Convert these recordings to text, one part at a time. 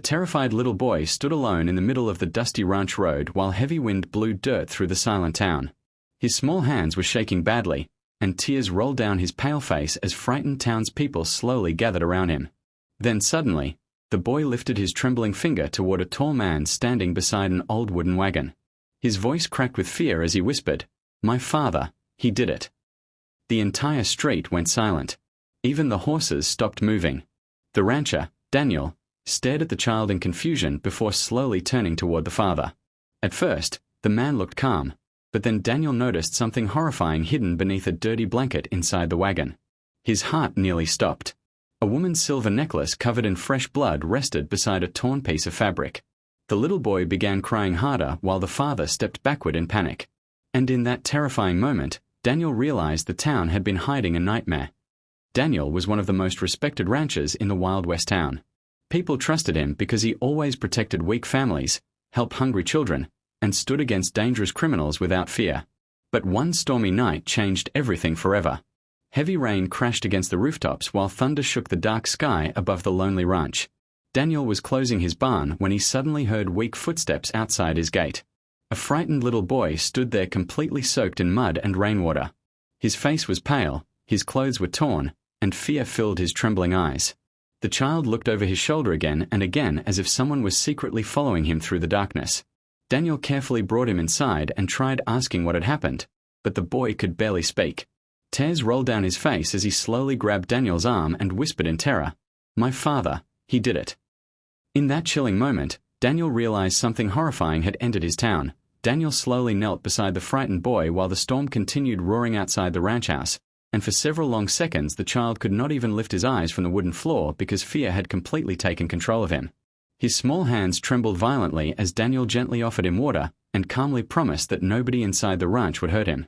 terrified little boy stood alone in the middle of the dusty ranch road while heavy wind blew dirt through the silent town. His small hands were shaking badly, and tears rolled down his pale face as frightened townspeople slowly gathered around him. Then suddenly, the boy lifted his trembling finger toward a tall man standing beside an old wooden wagon. His voice cracked with fear as he whispered, "My father, he did it." The entire street went silent. Even the horses stopped moving. The rancher, Daniel, stared at the child in confusion before slowly turning toward the father. At first, the man looked calm, but then Daniel noticed something horrifying hidden beneath a dirty blanket inside the wagon. His heart nearly stopped. A woman's silver necklace covered in fresh blood rested beside a torn piece of fabric. The little boy began crying harder while the father stepped backward in panic. And in that terrifying moment, Daniel realized the town had been hiding a nightmare. Daniel was one of the most respected ranchers in the Wild West town. People trusted him because he always protected weak families, helped hungry children, and stood against dangerous criminals without fear. But one stormy night changed everything forever. Heavy rain crashed against the rooftops while thunder shook the dark sky above the lonely ranch. Daniel was closing his barn when he suddenly heard weak footsteps outside his gate. A frightened little boy stood there completely soaked in mud and rainwater. His face was pale, his clothes were torn, and fear filled his trembling eyes. The child looked over his shoulder again and again as if someone was secretly following him through the darkness. Daniel carefully brought him inside and tried asking what had happened, but the boy could barely speak. Tears rolled down his face as he slowly grabbed Daniel's arm and whispered in terror, "My father, he did it." In that chilling moment, Daniel realized something horrifying had entered his town. Daniel slowly knelt beside the frightened boy while the storm continued roaring outside the ranch house, and for several long seconds the child could not even lift his eyes from the wooden floor because fear had completely taken control of him. His small hands trembled violently as Daniel gently offered him water and calmly promised that nobody inside the ranch would hurt him.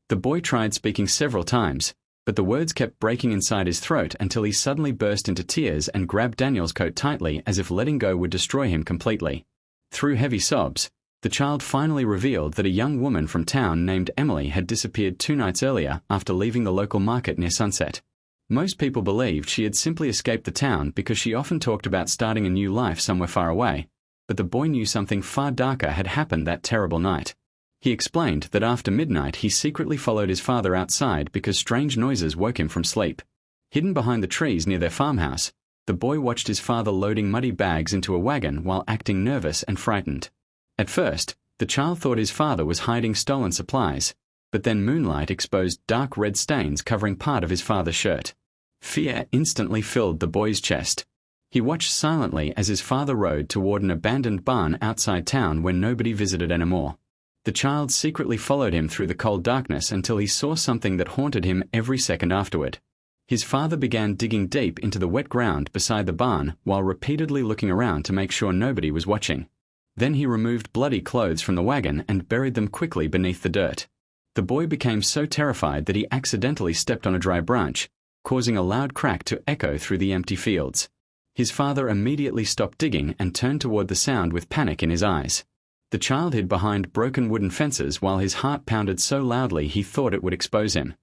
The boy tried speaking several times, but the words kept breaking inside his throat until he suddenly burst into tears and grabbed Daniel's coat tightly as if letting go would destroy him completely. Through heavy sobs, the child finally revealed that a young woman from town named Emily had disappeared 2 nights earlier after leaving the local market near sunset. Most people believed she had simply escaped the town because she often talked about starting a new life somewhere far away, but the boy knew something far darker had happened that terrible night. He explained that after midnight he secretly followed his father outside because strange noises woke him from sleep. Hidden behind the trees near their farmhouse, the boy watched his father loading muddy bags into a wagon while acting nervous and frightened. At first, the child thought his father was hiding stolen supplies, but then moonlight exposed dark red stains covering part of his father's shirt. Fear instantly filled the boy's chest. He watched silently as his father rode toward an abandoned barn outside town where nobody visited anymore. The child secretly followed him through the cold darkness until he saw something that haunted him every second afterward. His father began digging deep into the wet ground beside the barn while repeatedly looking around to make sure nobody was watching. Then he removed bloody clothes from the wagon and buried them quickly beneath the dirt. The boy became so terrified that he accidentally stepped on a dry branch, causing a loud crack to echo through the empty fields. His father immediately stopped digging and turned toward the sound with panic in his eyes. The child hid behind broken wooden fences while his heart pounded so loudly he thought it would expose him.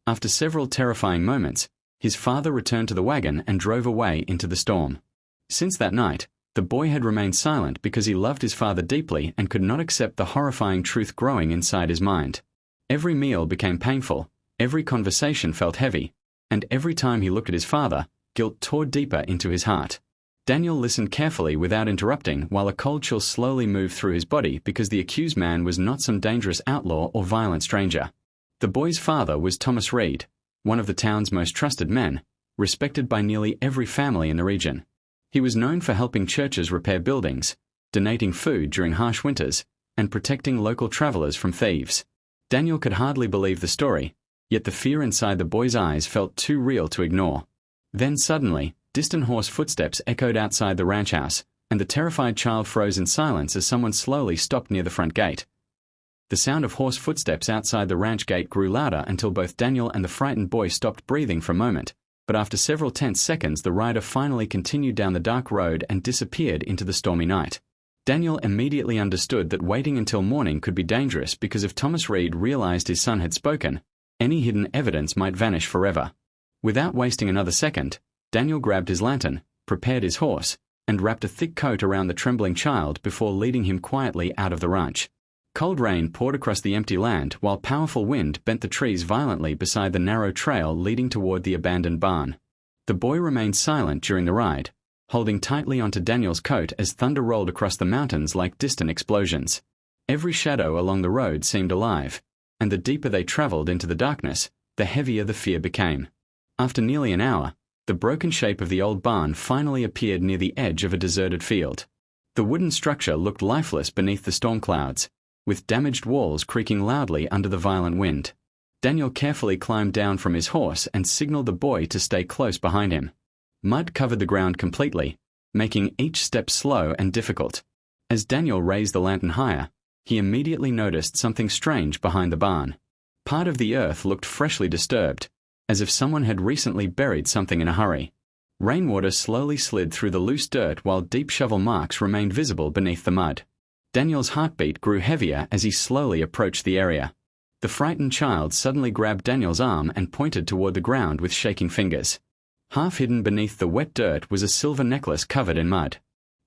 After several terrifying moments, his father returned to the wagon and drove away into the storm. Since that night, the boy had remained silent because he loved his father deeply and could not accept the horrifying truth growing inside his mind. Every meal became painful, every conversation felt heavy, and every time he looked at his father, guilt tore deeper into his heart. Daniel listened carefully without interrupting while a cold chill slowly moved through his body because the accused man was not some dangerous outlaw or violent stranger. The boy's father was Thomas Reed, one of the town's most trusted men, respected by nearly every family in the region. He was known for helping churches repair buildings, donating food during harsh winters, and protecting local travelers from thieves. Daniel could hardly believe the story, yet the fear inside the boy's eyes felt too real to ignore. Then suddenly, distant horse footsteps echoed outside the ranch house, and the terrified child froze in silence as someone slowly stopped near the front gate. The sound of horse footsteps outside the ranch gate grew louder until both Daniel and the frightened boy stopped breathing for a moment, but after several tense seconds the rider finally continued down the dark road and disappeared into the stormy night. Daniel immediately understood that waiting until morning could be dangerous because if Thomas Reed realized his son had spoken, any hidden evidence might vanish forever. Without wasting another second, Daniel grabbed his lantern, prepared his horse, and wrapped a thick coat around the trembling child before leading him quietly out of the ranch. Cold rain poured across the empty land while powerful wind bent the trees violently beside the narrow trail leading toward the abandoned barn. The boy remained silent during the ride, holding tightly onto Daniel's coat as thunder rolled across the mountains like distant explosions. Every shadow along the road seemed alive, and the deeper they traveled into the darkness, the heavier the fear became. After nearly an hour, the broken shape of the old barn finally appeared near the edge of a deserted field. The wooden structure looked lifeless beneath the storm clouds, with damaged walls creaking loudly under the violent wind. Daniel carefully climbed down from his horse and signaled the boy to stay close behind him. Mud covered the ground completely, making each step slow and difficult. As Daniel raised the lantern higher, he immediately noticed something strange behind the barn. Part of the earth looked freshly disturbed, as if someone had recently buried something in a hurry. Rainwater slowly slid through the loose dirt while deep shovel marks remained visible beneath the mud. Daniel's heartbeat grew heavier as he slowly approached the area. The frightened child suddenly grabbed Daniel's arm and pointed toward the ground with shaking fingers. Half hidden beneath the wet dirt was a silver necklace covered in mud.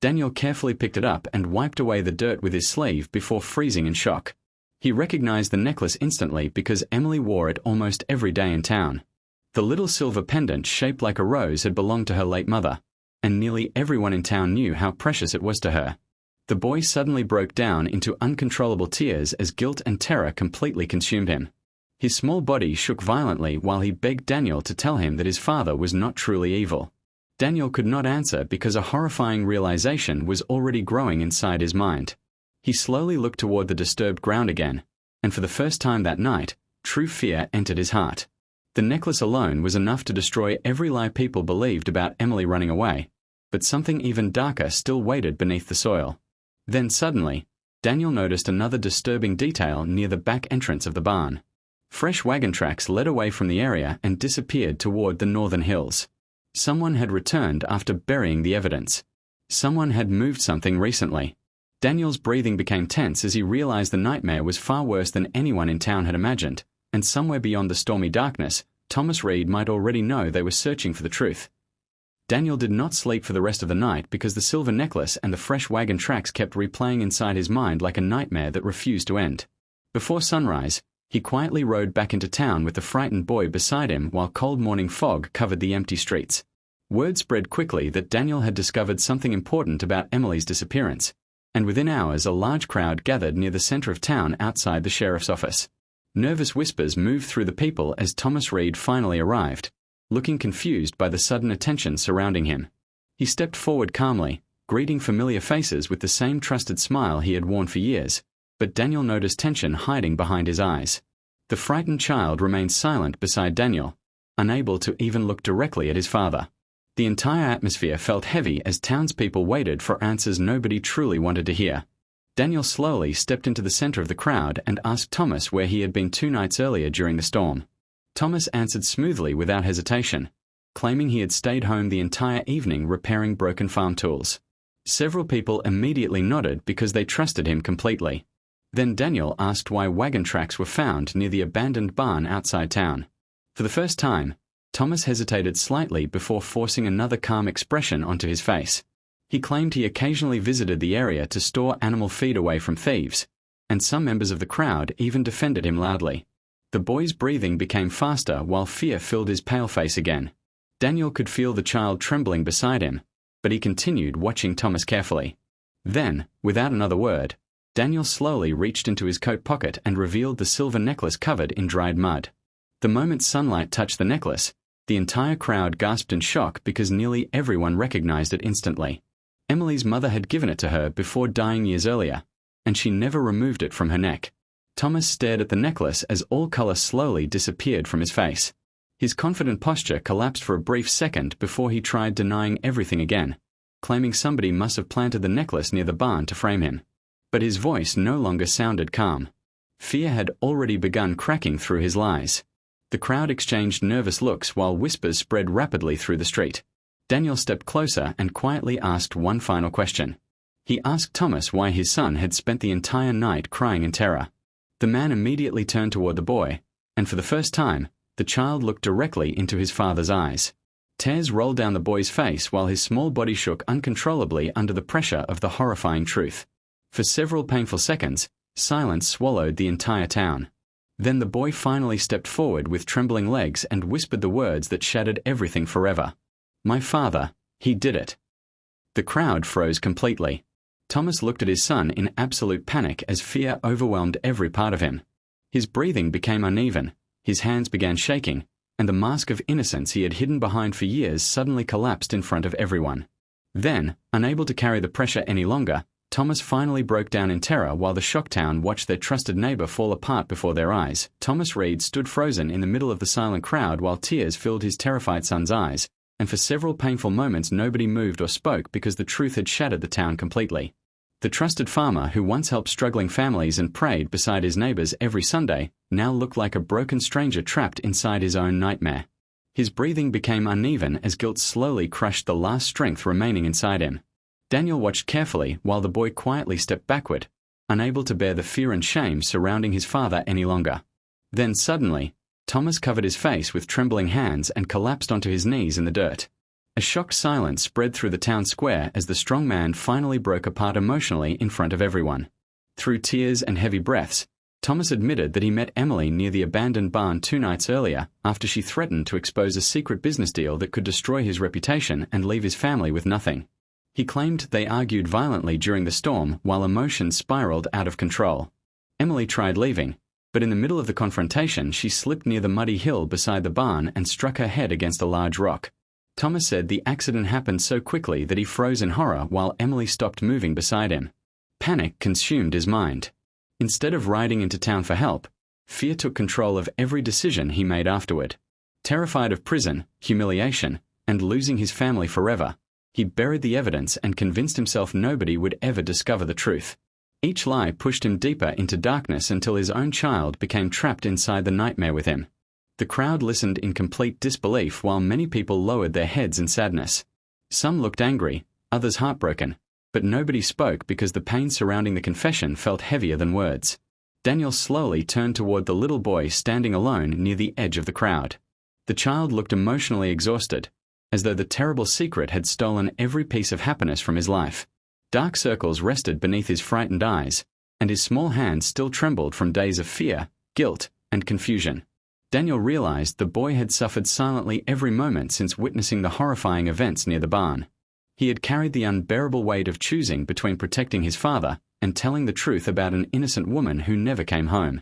Daniel carefully picked it up and wiped away the dirt with his sleeve before freezing in shock. He recognized the necklace instantly because Emily wore it almost every day in town. The little silver pendant shaped like a rose had belonged to her late mother, and nearly everyone in town knew how precious it was to her. The boy suddenly broke down into uncontrollable tears as guilt and terror completely consumed him. His small body shook violently while he begged Daniel to tell him that his father was not truly evil. Daniel could not answer because a horrifying realization was already growing inside his mind. He slowly looked toward the disturbed ground again, and for the first time that night, true fear entered his heart. The necklace alone was enough to destroy every lie people believed about Emily running away, but something even darker still waited beneath the soil. Then suddenly, Daniel noticed another disturbing detail near the back entrance of the barn. Fresh wagon tracks led away from the area and disappeared toward the northern hills. Someone had returned after burying the evidence. Someone had moved something recently. Daniel's breathing became tense as he realized the nightmare was far worse than anyone in town had imagined, and somewhere beyond the stormy darkness, Thomas Reed might already know they were searching for the truth. Daniel did not sleep for the rest of the night because the silver necklace and the fresh wagon tracks kept replaying inside his mind like a nightmare that refused to end. Before sunrise, he quietly rode back into town with the frightened boy beside him while cold morning fog covered the empty streets. Word spread quickly that Daniel had discovered something important about Emily's disappearance, and within hours a large crowd gathered near the center of town outside the sheriff's office. Nervous whispers moved through the people as Thomas Reed finally arrived, looking confused by the sudden attention surrounding him. He stepped forward calmly, greeting familiar faces with the same trusted smile he had worn for years, but Daniel noticed tension hiding behind his eyes. The frightened child remained silent beside Daniel, unable to even look directly at his father. The entire atmosphere felt heavy as townspeople waited for answers nobody truly wanted to hear. Daniel slowly stepped into the center of the crowd and asked Thomas where he had been 2 nights earlier during the storm. Thomas answered smoothly without hesitation, claiming he had stayed home the entire evening repairing broken farm tools. Several people immediately nodded because they trusted him completely. Then Daniel asked why wagon tracks were found near the abandoned barn outside town. For the first time, Thomas hesitated slightly before forcing another calm expression onto his face. He claimed he occasionally visited the area to store animal feed away from thieves, and some members of the crowd even defended him loudly. The boy's breathing became faster while fear filled his pale face again. Daniel could feel the child trembling beside him, but he continued watching Thomas carefully. Then, without another word, Daniel slowly reached into his coat pocket and revealed the silver necklace covered in dried mud. The moment sunlight touched the necklace, the entire crowd gasped in shock because nearly everyone recognized it instantly. Emily's mother had given it to her before dying years earlier, and she never removed it from her neck. Thomas stared at the necklace as all color slowly disappeared from his face. His confident posture collapsed for a brief second before he tried denying everything again, claiming somebody must have planted the necklace near the barn to frame him. But his voice no longer sounded calm. Fear had already begun cracking through his lies. The crowd exchanged nervous looks while whispers spread rapidly through the street. Daniel stepped closer and quietly asked one final question. He asked Thomas why his son had spent the entire night crying in terror. The man immediately turned toward the boy, and for the first time, the child looked directly into his father's eyes. Tears rolled down the boy's face while his small body shook uncontrollably under the pressure of the horrifying truth. For several painful seconds, silence swallowed the entire town. Then the boy finally stepped forward with trembling legs and whispered the words that shattered everything forever. "My father, he did it." The crowd froze completely. Thomas looked at his son in absolute panic as fear overwhelmed every part of him. His breathing became uneven, his hands began shaking, and the mask of innocence he had hidden behind for years suddenly collapsed in front of everyone. Then, unable to carry the pressure any longer, Thomas finally broke down in terror while the shocked town watched their trusted neighbor fall apart before their eyes. Thomas Reed stood frozen in the middle of the silent crowd while tears filled his terrified son's eyes, and for several painful moments nobody moved or spoke because the truth had shattered the town completely. The trusted farmer who once helped struggling families and prayed beside his neighbors every Sunday now looked like a broken stranger trapped inside his own nightmare. His breathing became uneven as guilt slowly crushed the last strength remaining inside him. Daniel watched carefully while the boy quietly stepped backward, unable to bear the fear and shame surrounding his father any longer. Then suddenly, Thomas covered his face with trembling hands and collapsed onto his knees in the dirt. A shocked silence spread through the town square as the strong man finally broke apart emotionally in front of everyone. Through tears and heavy breaths, Thomas admitted that he met Emily near the abandoned barn 2 nights earlier after she threatened to expose a secret business deal that could destroy his reputation and leave his family with nothing. He claimed they argued violently during the storm while emotions spiraled out of control. Emily tried leaving, but in the middle of the confrontation she slipped near the muddy hill beside the barn and struck her head against a large rock. Thomas said the accident happened so quickly that he froze in horror while Emily stopped moving beside him. Panic consumed his mind. Instead of riding into town for help, fear took control of every decision he made afterward. Terrified of prison, humiliation, and losing his family forever, he buried the evidence and convinced himself nobody would ever discover the truth. Each lie pushed him deeper into darkness until his own child became trapped inside the nightmare with him. The crowd listened in complete disbelief while many people lowered their heads in sadness. Some looked angry, others heartbroken, but nobody spoke because the pain surrounding the confession felt heavier than words. Daniel slowly turned toward the little boy standing alone near the edge of the crowd. The child looked emotionally exhausted, as though the terrible secret had stolen every piece of happiness from his life. Dark circles rested beneath his frightened eyes, and his small hands still trembled from days of fear, guilt, and confusion. Daniel realized the boy had suffered silently every moment since witnessing the horrifying events near the barn. He had carried the unbearable weight of choosing between protecting his father and telling the truth about an innocent woman who never came home.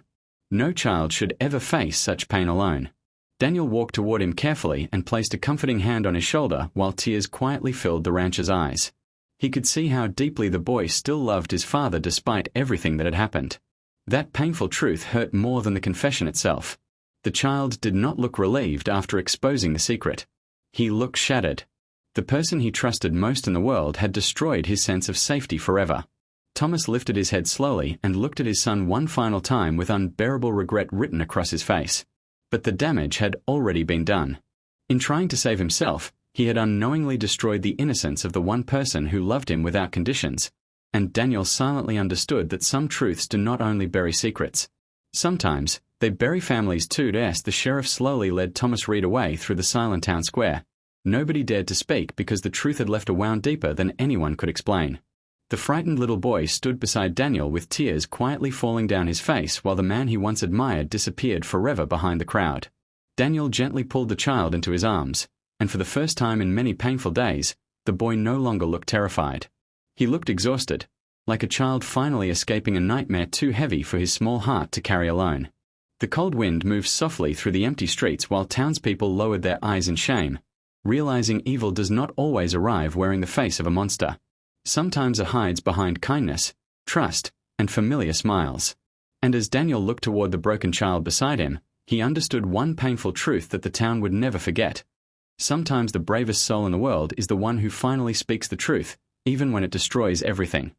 No child should ever face such pain alone. Daniel walked toward him carefully and placed a comforting hand on his shoulder while tears quietly filled the rancher's eyes. He could see how deeply the boy still loved his father despite everything that had happened. That painful truth hurt more than the confession itself. The child did not look relieved after exposing the secret. He looked shattered. The person he trusted most in the world had destroyed his sense of safety forever. Thomas lifted his head slowly and looked at his son one final time with unbearable regret written across his face. But the damage had already been done. In trying to save himself, he had unknowingly destroyed the innocence of the one person who loved him without conditions, and Daniel silently understood that some truths do not only bury secrets. Sometimes, they bury families too. As the sheriff slowly led Thomas Reed away through the silent town square, nobody dared to speak because the truth had left a wound deeper than anyone could explain. The frightened little boy stood beside Daniel with tears quietly falling down his face while the man he once admired disappeared forever behind the crowd. Daniel gently pulled the child into his arms, and for the first time in many painful days, the boy no longer looked terrified. He looked exhausted, like a child finally escaping a nightmare too heavy for his small heart to carry alone. The cold wind moved softly through the empty streets while townspeople lowered their eyes in shame, realizing evil does not always arrive wearing the face of a monster. Sometimes it hides behind kindness, trust, and familiar smiles. And as Daniel looked toward the broken child beside him, he understood one painful truth that the town would never forget. Sometimes the bravest soul in the world is the one who finally speaks the truth, even when it destroys everything.